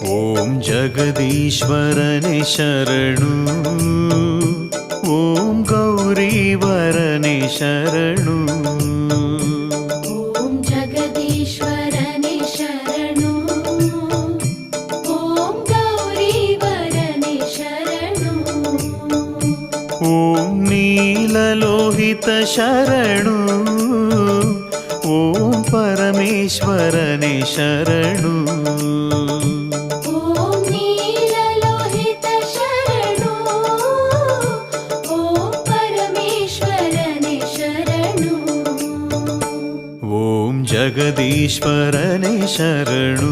ಓಂ ಜಗದೀಶ್ವರನೇ ಶರಣು, ಓಂ ಗೌರೀವರನೇ ಶರಣು. ಓಂ ಜಗದೀಶ್ವರನೇ ಶರಣು, ಓಂ ಗೌರೀವರನೇ ಶರಣು. ಓಂ ನೀಲಲೋಹಿತ ಶರಣು, ಓಂ ಪರಮೇಶ್ವರನೇ ಶರಣು. ಓಂ ನೀಲಲೋಹಿತ ಶರಣು, ಓಂ ಪರಮೇಶ್ವರನೇ ಶರಣು. ಓಂ ಜಗದೀಶ್ವರನೇ ಶರಣು.